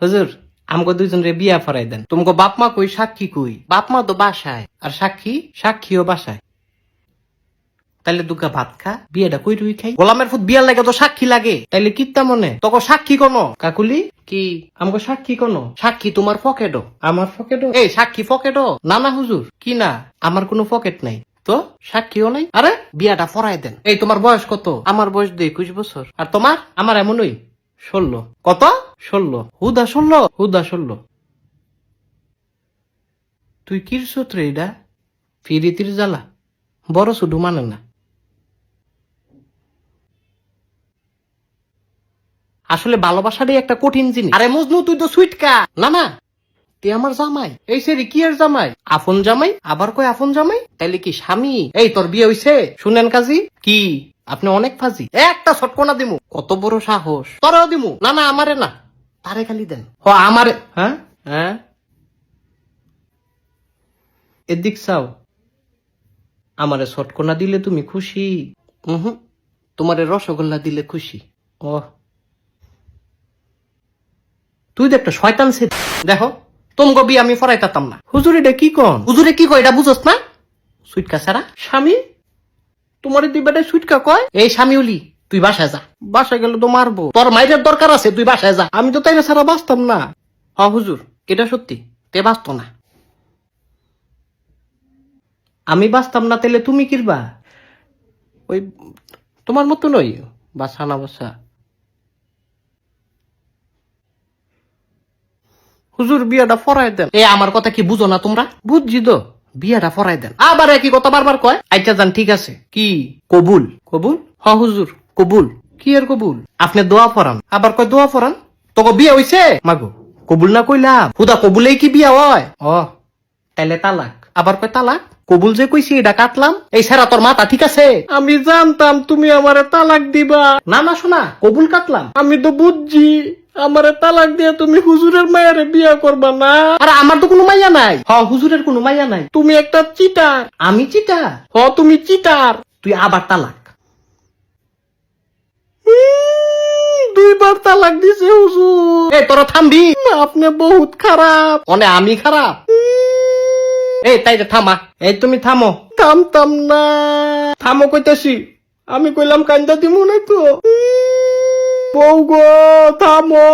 হুজুর আমগো দুইজন রে বিয়া ফরাই দেন। তোমাকে বাপ মা কই, সাক্ষী কই? বাপ মা তো বাসায়, আর সাক্ষীও বাসায়। তাইলে দুগা ভাত খা, বিয়েটা কই রুই খাই। গোলামের ফুট বিয়ার লাগে তো সাক্ষী লাগে, তাইলে কিত্তা মনে তোকে সাক্ষী কোনো? কাকুলি কি আমগো সাক্ষী কোনো? সাক্ষী তোমার পকেটও, আমার পকেটও। এই সাক্ষী পকেটও না? না হুজুর, কি না, আমার কোনো পকেট নাই তো, সাক্ষীও নাই। আরে বিয়াটা ফরাই দেন। এই তোমার বয়স কত? আমার বয়স 21 বছর। আর তোমার? আমার এমনই 16। কত? 16। হুদা 16। তুই কির সূত্রে এটা ফিরিতির জ্বালা বড় শুধু মানে না। আসলে ভালোবাসাটাই একটা কঠিন জিনিস। আরে মজনু তুই তো সুইটকা। না না, তুই আমার জামাই। এই সেরি কি এর জামাই? আপন জামাই? আবার কই আপন জামাই? তাইলে কি স্বামী? এই তোর বিয়ে হইছে? শুনেন কাজী কি আপনি অনেক ফাজি। একটা ছটকনা দিমু। কত বড় সাহস! তোরাও দিমু। না না, আমারে না, তারে খালি দেন। আমারে। হ্যাঁ হ্যাঁ, এদিক চাও। আমারে ছটকনা দিলে তুমি খুশি? তোমারে রসগোল্লা দিলে খুশি। ও, তুই তো একটা শয়তান ছে। দেখো তোমগো বিয়ে আমি ফরাইতাম না। হুজুর এটা কি কন? হুজুরে কি কয় এটা বুঝোস না? সুইটকা ছাড়া স্বামী তোমার দুই বেটায় সুইটকা কয়? এই স্বামীউলি তুই বাসায় যা। বাসায় গেলে তো মারবো। তোর মাইরের দরকার আছে, তুই বাসায় যা। আমি তো তাইলে ছাড়া বাঁচতাম না। হ হুজুর, এটা সত্যি, তে বাঁচত না। আমি বাঁচতাম না, তাইলে তুমি কিরবা? ওই তোমার মতো নই, বাসা না বাসা। হুজুর বিয়াটা ফরাই দেন। এ আমার কথা কি বুঝো না তোমরা? বুঝছি তো, বিয়াটা ফরাই দেন। আবার একই কথা বারবার কয়। আচ্ছা যান, ঠিক আছে। কি কবুল? কবুল? হ হুজুর কবুল। কি এর কবুল? আপনি দোয়া ফরান, আবার কয় দোয়া ফরান। তোকে বিয়ে হইছে? মাগো কবুল না কইলাম, হুদা কবুলেই কি বিয়া হয়? ও তাইলে তালাক। আবার কয় তালাক। কবুল যে কইছি এটা কাটলাম। এই সারা তোর মাথা ঠিক আছে? আমি জানতাম তুমি আমারে তালাক দিবা। না না শোনা, কবুল কাটলাম। আমি তো বুঝছি আমারে তালাক দিয়ে তুমি হুজুরের মায়ারে বিয়া করবা না। আরে আমার তো কোনো মাইয়া নাই। হুজুরের কোনো মাইয়া নাই। তুমি একটা চিটার। আমি চিটার? তুমি চিটার। তুই আবার তালাক। 2বার তালাক দিছে হুজুর। এ তোরা থামবি? আপনি বহুত খারাপ। আমি খারাপ? এই তাই থামা। এই তুমি থামো। থামতাম না। থামো কইতাছি। আমি কইলাম কান্দা দিমু না তো। বউ গো থামো।